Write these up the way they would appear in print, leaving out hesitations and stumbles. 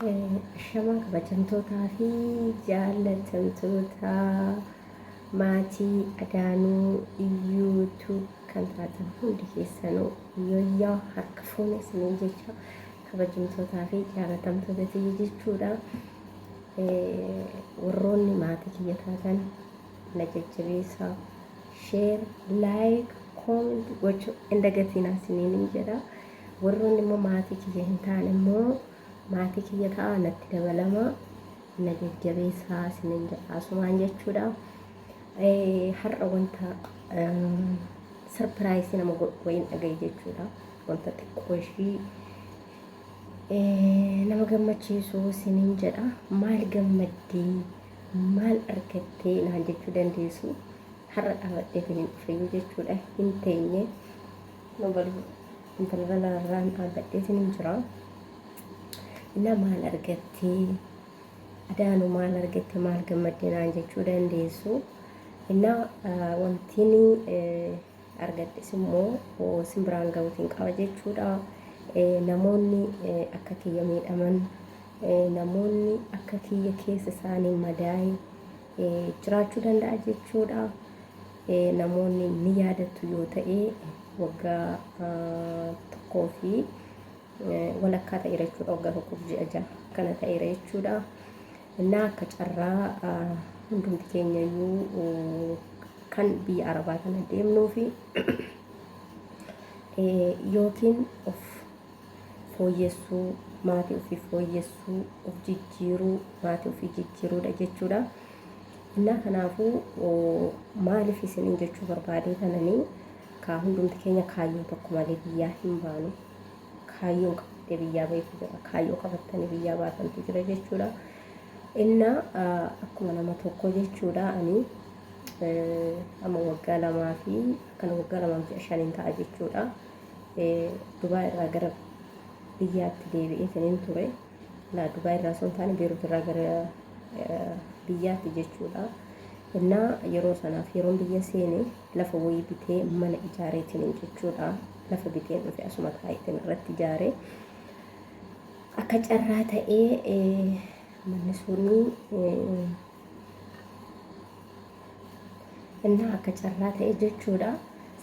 Shamaa kabajamtootaa fi jaallatamtoota maatii Adaanuu YouTube kan taatan hundi keessanuu yoyyaa harka fuune isiniin jecha kabajamtootaa fi jaallatamtoota ta'e jechuudha. Warroonni maatii kiyya taatan na jajjabeessaa share like comment gochuu hin dagatinaa isiniin jedha. Warroonni immoo maatii kiyya hin taane immoo maatii kiyya ta'a natti dabalama na jajjabeessaa isiniin jedha asumaan jechuudha. Har'a wanta sarpiraayisii nama godhu wayiin dhagaye jechuudha. Wanta xiqqoo ishii nama gammachiisu isiniin jedha. Maal gammaddee maal argattee naan jechuu dandeessu. Har'a dhaabadhee kan hin dhufeyyuu jechuudha. Hin teenye balbalarraan dhaabadhee isiniin jira. Na maal argattee Adaanuu maal argattee maal gammaddee naan jechuu dandeessu. Inna wantini argadhes immoo simbiraan ga'uutiin qaba jechuudha. Namoonni akka kiyya miidhaman namoonni akka kiyya keessa isaanii madaa'e jiraachuu danda'a jechuudha. Namoonni ni yaadattu yoo ta'e waggaa tokkoo fi walakkaa ta'eera jechuudha. Waggaa tokkoof ji'a ja'a kana ta'eera jechuudha. Innaa akka carraa hundumti keenyayyuu kan biyya Arabaa kana deemnuu fi yookiin of fooyyessuu maatii ofii fooyyessuu of jijjiiruu maatii ofii jijjiiruudha jechuudha. Innaa kanaafuu maaliif isiniin jechuu barbaadee kananii kaa hundumti keenya kaayyoo tokko malee biyyaa hin baanu. Kaayyoon qabattee biyyaa baay'atu jira. Kaayyoo qabattanii biyyaa baatantu jira jechuudha. Inna akkuma nama tokko jechuudha. Ani amma waggaa lamaa fi kan waggaa lamaa fi 5 ta'a jechuudha. Dubaay irraa gara biyyaatti deebi'ee taniin ture. Dubaay irraa osoo hin taane Beerut irraa gara biyyaatti jechuudha. Inna yeroo sanaaf yeroon biyya seene lafa wayii bitee mana ijaareetiin jechuudha. Lafa biteen dhufe asuma taa'eetiin irratti ijaaree akka carraa ta'ee manni suni inna akka carraa ta'ee jechuudha.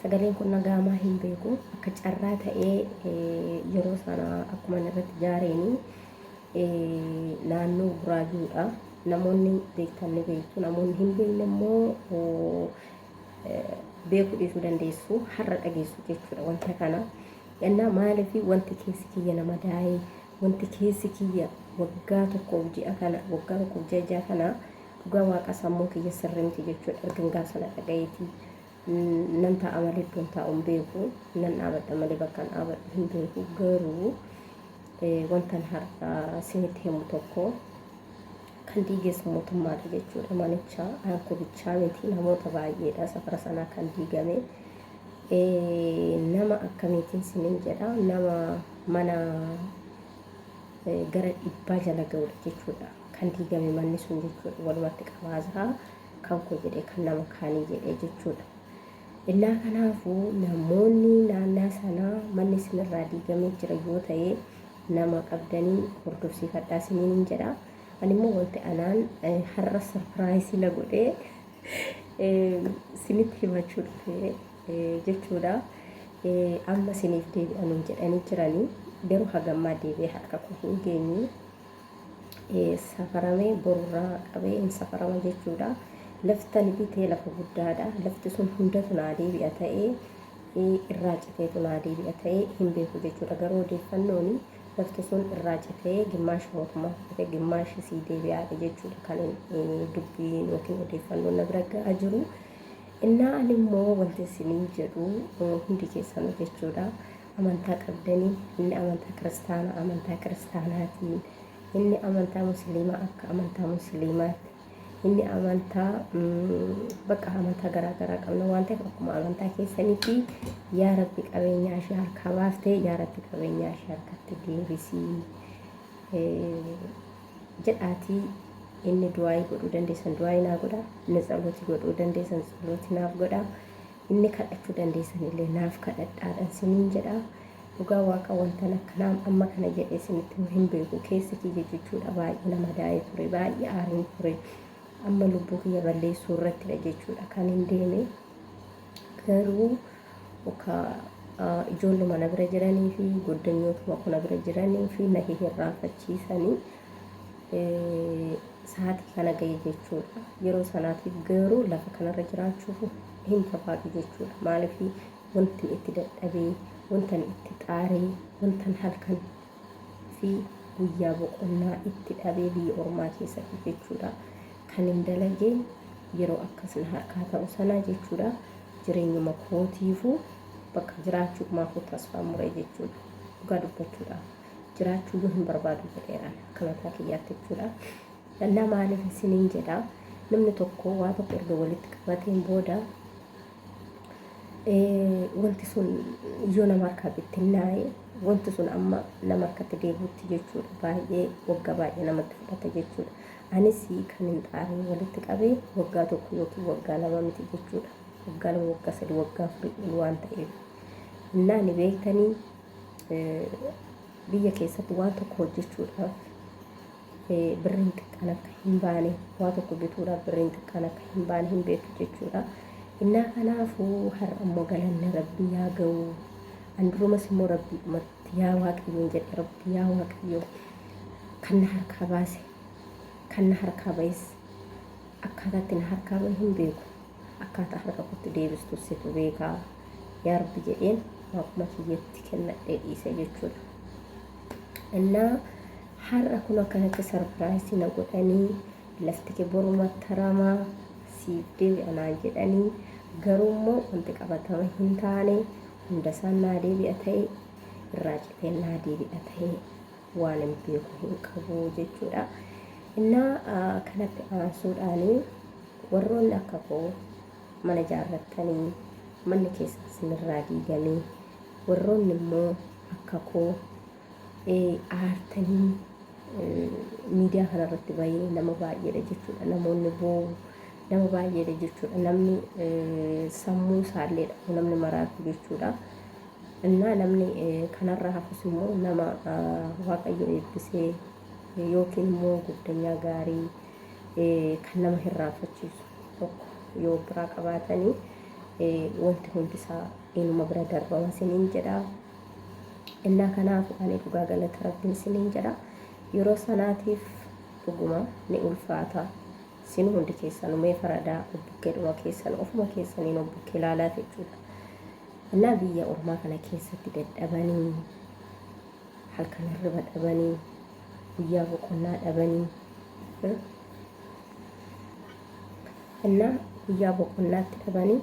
Sagaleen kun nagaamaa hin beeku. Akka carraa ta'ee yeroo sana akkuma irratti ijaareeni naannoo Buraayyuudha. Namoonni beektan ni beektu. Namoonni hin beekne immoo beekuu dhiisuu dandeessu. Har'a dhageessu jechuudha wanta kana. Innaa maaliif wanti keessi kiyya nama daa'ee wanti keessi kiyya waggaa tokkoof ji'a kana waggaa tokkoof ji'a ja'a kana dhugaa waaqa sammuu kiyya sirriimti jechuudha. Ergangaa sana dhagayeeti nan ta'a malee iddoon taa'uun beeku nan dhaabadha malee bakka dhaabadhu hin beeku. Garuu wantan har'a isinitti himu tokko kan diigeessu mootummaadha jechuudha. Manicha aankobichaa miti namoota baay'eedha safara sanaa kan diigame. Nama akkamiitiin isiniin jedha. Nama mana gara 100 jala ga'udha jechuudha. Kan diigame manni sun jechuudha. Walumatti qabaasaa kan koo jedhee kan nama kaanii jedhee jechuudha. Innaa kanaafuu namoonni naannaa sanaa manni isinirraa diigamee jira yoo ta'e nama qabdanii hordofsiifadhaa isiniin jedha. Ani immoo wanti anaan har'a sarpiraayisii na godhee isinitti himachuu dhufe jechuudha. Amma isiniif deebi'anuun jedhanii jiranii garuu hagammaa deebi'ee harka koo hin geenye safaramee borurraa qabee hin safarama jechuudha. Laftan bitee lafa guddaadha. Lafti sun hundatu naa deebi'a ta'ee irraa citeetu naa deebi'a ta'ee hin beeku jechuudha. Garuu odeeffannoon lafti sun irraa citee gimmaashi mootummaa fudhatee gimmaashi sii deebi'aadha jechuudha. Kan dubbiin yookiin odeeffannoon na bira ga'aa jiru. Innaa ani immoo wanti isiniin jedhu hundi keessanuu jechuudha. Amantaa qabdanii inni amantaa kiristaanaa amantaa kiristaanaatiin inni amantaa musliimaa akka amantaa musliimaatti inni amantaa bakka amantaa garaagaraa qabna waan ta'eef akkuma amantaa keessanitti yaa Rabbi qabeenyaa ishee harkaa baaftee yaa Rabbi qabeenyaa ishee harkatti deebisii jedhaatii inni du'aayii godhuu dandeessan du'aayii naa godha. Inni tsalooti godhuu dandeessan tsalooti naaf godha. Inni kadhachuu dandeessan illee naaf kadhadhaadhaan isiniin jedha. dhugaa waaqa wanta akkanaa amma kana jedhee isinitti hin beeku keessa kiyya jechuudha baay'ee nama daa'ee ture baay'ee aariin ture amma lubbuu kiyya balleessuu irrattidha jechuudha kan hin deeme garuu ijoolluma na bira jiranii fi goddanyootuma kuna bira jiranii fi na hirraanfachiisanii sa'aatii kana ga'e jechuudha yeroo sanaatiif garuu lafa kanarra jiraachuuf hin barbaadu jechuudha maaliif wanti itti dadhabee wantan itti xaaree wantan halkan fi guyyaa boqonnaa itti dhabee biyya ormaa keessatti jechuudha kan hin dalagee yeroo akkasii harkaa ta'u sana jechuudha jireenyuma kootiifu bakka jiraachuu maafu tasfaa muree jechuudha dhugaa dubbachuudha jiraachuu yoo hin barbaadu jedheera akka mataa kiyyaatti jechuudha danna maaliif isiniin jedha namni tokko waa tokko erga walitti qabateen booda wanti sun yoo nama harkaa bittinnaa'e wanti sun amma nama akkatti deebi'utti jechuudha baay'ee waggaa baay'ee namatti fudhata jechuudha anis kan hin xaaree walitti qabee waggaa tokko yookiin waggaa lama miti jechuudha waggaa lama waggaa sadii waggaa afurii waan ta'eef innaan beektanii biyya keessatti waan tokko hojjechuudhaaf birriin xiqqaan akka hin baane waa tokko bituudhaaf birriin xiqqaan akka hin baane hin beektu jechuudha innaa kanaafuu har'a ammoo galanni rabbii yaa ga'u andurumas immoo rabbii dhumatti yaa waaqayyoon jedhe rabbii yaa waaqayyoo kan na harkaa baase kan na harkaa ba'es akkaataatti na harkaa ba'e hin beeku akkaataa harka kootti deebistu situ beekaa yaa rabbi jedheen waanuma kiyyatti kennadhee dhiise jechuudha innaa har'a kun akkanatti sarpiraayisii na godhanii lafti kee boruma taramaa siif deebi'anaan jedhanii garuu immoo wanti qabatama hin taane hunda isaan naa deebi'a ta'e irraa citee naa deebi'a ta'e waan hin beeku hin qabu jechuudha innaa kanatti aansuudhaanii warroonni akka koo mana ijaarrattanii manni keessa isinirraa diigamee warroonni immoo akka koo aartanii miidiyaa kanarratti baay'ee nama baay'eedha jechuudha namoonni boo'u nama baay'eedha jechuudha namni sammuu isaalleedha namni maraatu jechuudha innaa namni kanarraa hafus immoo nama waaqayyo eebbisee yookiin immoo guddanyaa gaarii kan nama hirraanfachiisu tokko yoo biraa qabaatanii wanti hundisaa inuma bira darbama isiniin jedha innaa kanaaf ani dhugaa galata rabbiin isiniin jedha yeroo sanaatiif dhuguma ni ulfaata sin hundi keessan mee faradaa obbukkeedhuma keessan ofuma keessaniin obbukkee ilaalaa jechuudha innaa biyya ormaa kana keessatti dadhabanii halkan hirriba dhabanii guyyaa boqonnaa dhabanii innaa guyyaa boqonnaatti dhabanii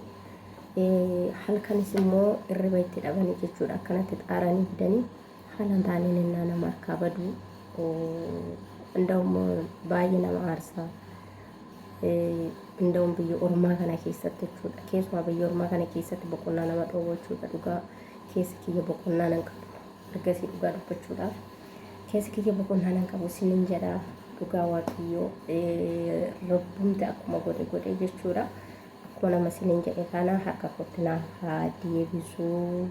halkanis immoo hirriba itti dhabanii jechuudha akkanatti xaaranii fidanii haala taaneen innaa nama harkaa baduu እንደውም baay'ee nama aarsaa እንደውም biyya ormaa kana keessatti jechuudha keessumaa biyya ormaa kana keessatti boqonnaa nama dhoowwachuudha dhugaa keessi kiyya boqonnaa nan qabu ergasii dhugaa dubbachuudhaaf keessi kiyya boqonnaa nan qabu isiniin jedha dhugaa waaqayyoo rabbumti akkuma godhe jechuudha akkuma nama isiniin jedhe kana harka kootti naaf haa deebisuu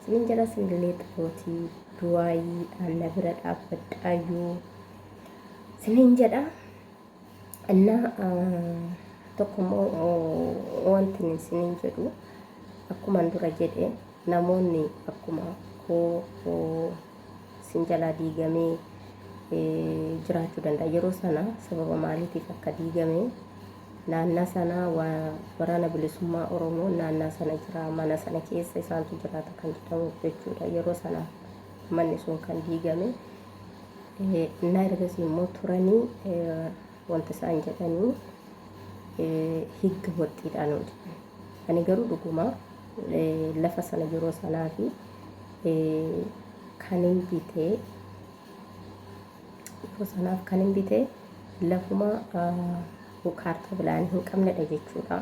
isiniin jedha isinillee xirootii du'aayii na bira dhaabbadhaayyuu isiniin jedha innaa tokkommoo wanti isiniin jedhu akkuman dura jedhe namoonni akkuma koo isin jalaa diigamee jiraachuu danda'a yeroo sana sababa maaliitiif akka diigamee naannaa sana waraana bilisummaa oromoo naannaa sana jira mana sana keessa isaantu jiraata kan jedhamu jechuudha yeroo sana manni sun kan diigame innaa ergasii immoo turanii wanta isaan jedhanii higga waxiidhaan hojjetan ani garuu dhuguma lafa sana yeroo sanaa fi kan hin bitee yeroo sanaaf kan hin bitee lafuma kaartaa bilaanii hin qabnedha jechuudha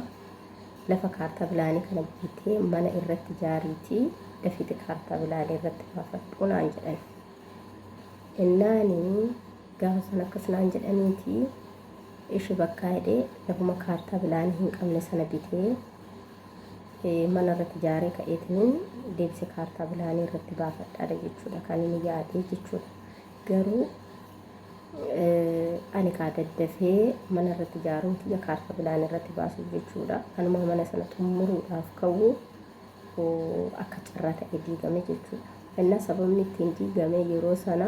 lafa kaartaa bilaanii kana bitee mana irratti ijaariitii dafiti kaartaa bilaanii irratti baafadhu naan jedhan innaani gaafa sana akkas naan jedhaniiti ishi bakka hidhee lafuma kaartaa bilaanii hin qabne sana bitee mana irratti ijaaree ka'eetiniin deebisee kaartaa bilaanii irratti baafadhaadha jechuudha kan inni yaadee jechuudha. Garuu ani kaa daddafee mana irratti ijaaruun kiyya kaartaa bilaanii irratti baasuuf jechuudha. Anuma mana sana xumuruudhaaf ka'uu akka carraa ta'e diigame jechuudha. Inna sababni ittiin diigame yeroo sana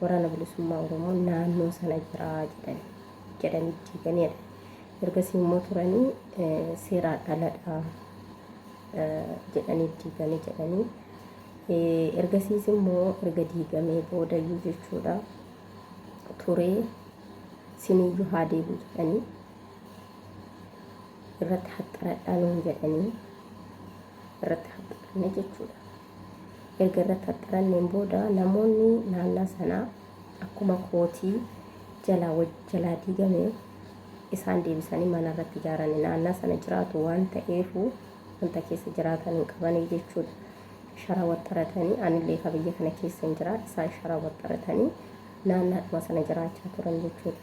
waraana bilisummaa Oromoo naannoo sana jiraa jedhanii diiganiidha. Ergasii immoo turanii seeraa dhaladhaa jedhanii diiganii jedhanii ergasiis immoo erga diigamee boodayyuu jechuudha turee siniyyuu haa deebi'u jedhanii irratti haxxaradhaan jedhanii irratti haxxaranne jechuudha. Erga irratti haxxaranneen booda namoonni naannaa sanaa akkuma kootii jalaa diigame isaan deebisanii mana irratti ijaaranii naannaa sana jiraatu waan ta'eef wanta keessa jiraatan hin qabanii jechuudha. Sharaa waxxaratanii anillee biyya kana keessa hin jiraadha isaan sharaa waxxaratanii naannaadhuma sana jiraachaa turan jechuudha.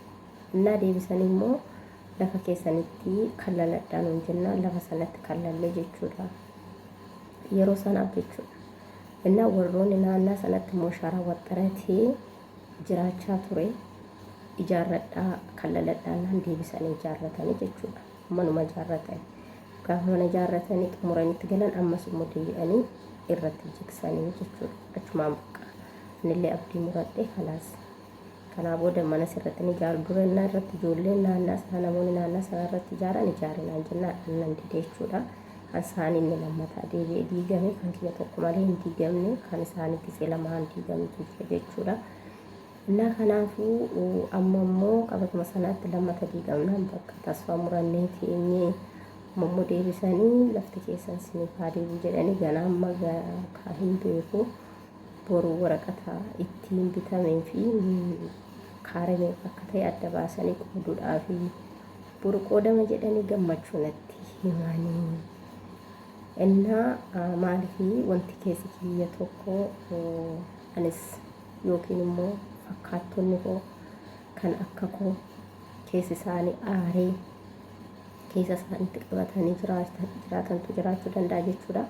Innaa deebisanii immoo lafa keessanitti kallaladhaan hin jennaan lafa sanatti kallallee jechuudha. Yeroo sanaaf jechuudha. Innaa warroonni naannaa sanatti immoo sharaa waxxaratee jiraachaa ture ijaarradhaa kallaladhaan deebisanii ijaarratanii jechuudha. Manuma ijaarratanii gaafa mana ijaarratanii xumuranitti galan ammas immoo deebi'anii irratti jigsanii jechuudha. Achumaan bakka anillee abdii muradhee kalaas. Kanaa booda mana sirratti ni ijaaru dura innaa irratti ijoolleen naannaa sana namoonni naannaa sana irratti ijaarinaan jennaan annan dide jechuudha. Kan isaanii inni lammataa deebi'ee diigame kan kiyya tokko malee hin diigamne kan isaanii gisee lamaan diigamtu jechuudha. Innaa kanaafuu amma immoo qabatuma sanaatti lammata diigamnaan bakka tasfaa murannee teenyee mammoo deebisanii lafti keessan siniif haa deebi'u jedhanii ganaa amma kaa hin beeku boru waraqata ittiin bitamee fi kaarame akka ta'e adda baasanii qooduudhaa fi boru qoodama jedhanii gammachuu natti himanii. Innaa maalifi wanti keessi kiyya tokko anis yookiin immoo fakkaattonni koo kan akka koo keessi isaanii aaree keessa isaaniitti qabatanii jiraatantu jiraachuu danda'a jechuudha.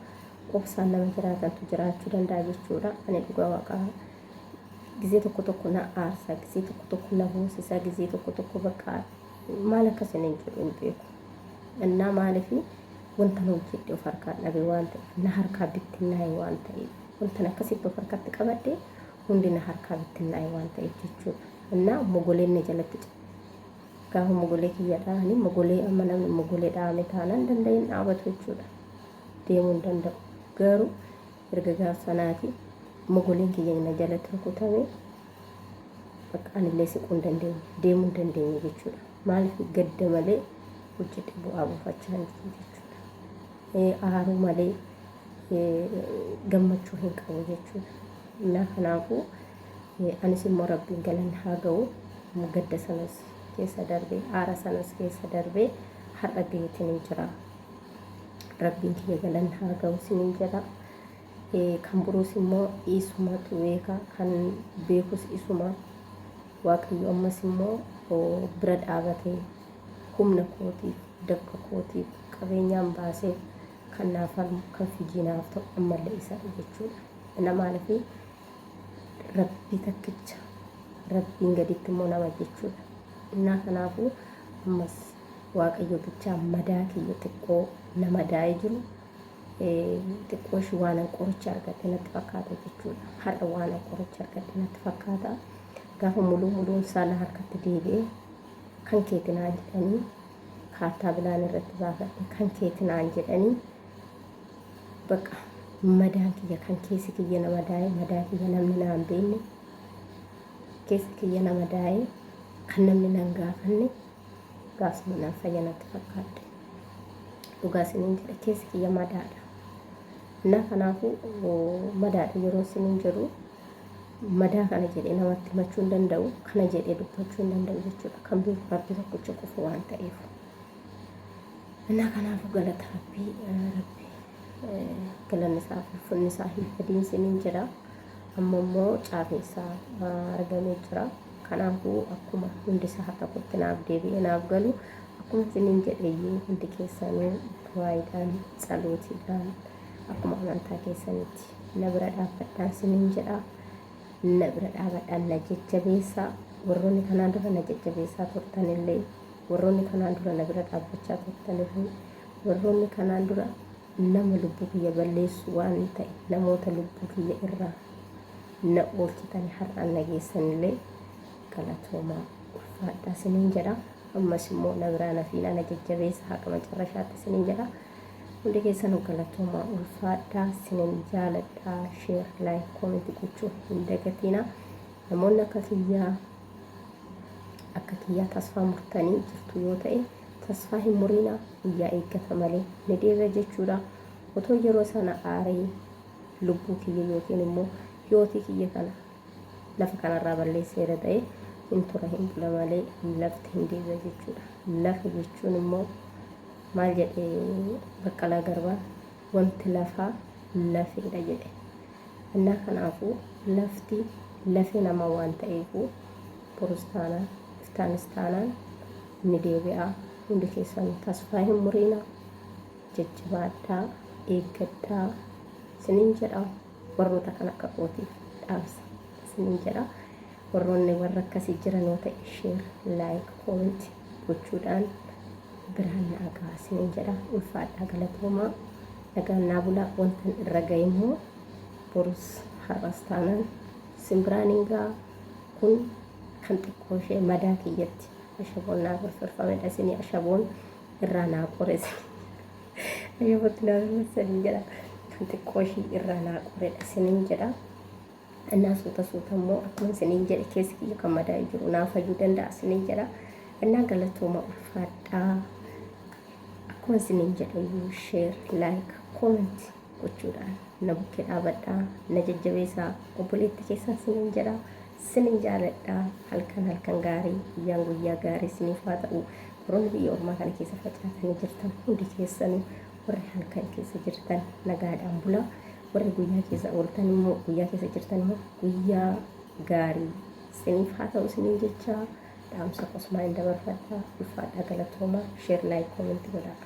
Obsaan nama jiraatantu jiraachuu danda'a jechuudha. Ani dhugaa waaqaa gisee tokko na aarsa, gisee tokko na boonsisa, gisee tokko bakka maal akkasiin hin jedhu hin beeku. Innaa maalifi wanta na hojjedhe of harkaa dhabe waan ta'eef na harkaa bittinnaa'e waan ta'eef wanta akkasitti of harkatti qabadhe hundi na harkaa bittinnaa'e waan ta'eef jechuudha. Innaa mogoleen na jalatti gaafa mogolee kiyya dhaanii mogolee amma namni mogolee dhaame taanaan danda'in dhaabatu jechuudha. Deemuu hin danda'u. Garuu erga gaafa sanaati mogoleen kiyya na jalatti rukutame bakka anillee siquu hin dandeenye deemuu hin dandeenye jechuudha. Maaliif gadda malee hojjedhe bu'aa buufachaa hin jiru jechuudha. Aaruu malee gammachuu hin qabu jechuudha. Innaa kanaafuu anis immoo rabbiin galanni haa ga'u gadda sanas keessa darbee aara sanas keessa darbee har'a gaheetiin hin jira. Rabbiin kiyya galanni haa ga'u sinin jira. Kan biroos immoo isumatu beeka kan beekus isuma waaqayyo ammas immoo bira dhaabatee humna kootiif dakka kootiif qabeenyaan baasee kan naaf kan fijiinaaf ta'u ammallee isadha jechuudha. Namaanifi rabbii takkicha rabbiin gaditti immoo nama jechuudha. Innaa kanaafuu ammas waaqayyo bichaa madaa kiyya xiqqoo nama daa'ee jiru xiqqoo ishii waan qoricha argatte natti fakkaata jechuudha. Har'a waan qoricha argatte natti fakkaata. Gaafa muluun isaa na harkatti deebi'ee kan keetinaan jedhanii kaartaa bilaan irratti baafadhe kan keetinaan jedhanii bakka madaan kiyya kan keessi kiyya nama daa'e madaa kiyya namni naan beenne keessi kiyya nama daa'e kan namni nan gaafanne gaafsuma naan fayya natti fakkaadde. Dhugaa siniin jedha keessi kiyya madaadha. Innaa kanaafuu madaadha yeroo siniin jedhu madaa kana jedhee namatti himachuu hin danda'u kana jedhee dubbachuu hin danda'u jechuudha. Kan beeku rabbi tokkicha qofa waan ta'eef. Innaa kanaafuu galata rabbii galanni isaa fi ulfinni isaa hin badiin siniin jedha. Amma immoo caafeessaa argamee jira. Kanaafuu akkuma hundi isaa harka kootti naaf deebi'ee naaf galu akkuma siniin jedheeyyuu hundi keessanuu du'aayiidhaan tsalootiidhaan akkuma amantaa keessanitti na bira dhaabbadhaan isiniin jedha. Na bira dhaabadhaan na jajjabeessaa. Warroonni kanaan dura na jajjabeessaa turtanillee, warroonni kanaan dura na bira dhaabbachaa turtanillee, warroonni kanaan dura nama lubbuu kiyya balleessu waan ta'e namoota lubbuu kiyya irraa na oolchitanii har'aan na geessanillee galatoomaa ulfaadhaa isiniin jedha. Ammas immoo na biraa na fiina na jajjabeessa haqa macarrashaatti isiniin jedha. Hundi keessan galatoomaa ulfaadhaa isiniin jaaladhaa. Sheer, laayik, koomentii gochuu hin dagatinaa. Namoonni akka kiyyaa tasfaa murtanii jirtu yoo ta'e tasfaa hin murinaa, guyyaa eeggata malee ni deebi'a jechuudha. Otoo yeroo sana aaree lubbuu kiyya yookiin immoo hiyootii kiyya kana lafa kanarraa balleesseera ta'e hin tura hin bula malee lafti hin deebi'a jechuudha. Lafa jechuun immoo maal jedhee Baqqalaa Garbaan wanti lafaa lafeedha jedhe. Innaa kanaafuu lafti lafee nama waan ta'eefuu borus taanaan iftaanis taanaan ni deebi'a. Hundi keessan tasfaa hin muriina, jajjabaadhaa, eeggadhaa isiniin jedha. Warroota kan akka kootiif dhaamsa isiniin jedha. Warroonni warra akkasii jiran yoo ta'e sheer, laayik, koomentii gochuudhaan biraan na gahaa isiniin jedha. Ulfaadhaa galatoomaa. Nagaan naa bulaa. Wantan irra gahe immoo borus har'as taanaan simbiraan hin gahaa. Kun kan xiqqoo ishee madaa kiyyatti ashaboon naa firfirfamedha. Isinii ashaboon irraa naa qores. Ashabootti naa firfirfamedha jedha. Kan xiqqoo ishee irraa naa qoredha isiniin jedha. Innaa suuta immoo akkuma isiniin jedhe keessi kiyya kan madaa'ee jiru naaf fayyuu danda'a isiniin jedha. Innaa galatooma ulfaadhaa. Akkuma isiniin jedhe sheer, laayik, koomentii gochuudhaan na bukkee dhaabadhaa, na jajjabeessaa. Obboleetti keessaa isiniin jedha. Isiniin jaaladhaa. Halkan gaarii, guyyaa gaarii isiniif haa ta'u. Warroonni biyya ormaa kana keessa facaatanii jirtan hundi keessanuu warri halkan keessa jirtan nagaadhaan bulaa. Warri guyyaa keessa ooltan immoo guyyaa keessa jirtan immoo guyyaa gaarii isiniif haa ta'u isiniin jechaa dhaamsa qosmaa hin dabarfadhaa. Ulfaadhaa galatoomaa. Sheer, laayik, koomentii godhaa.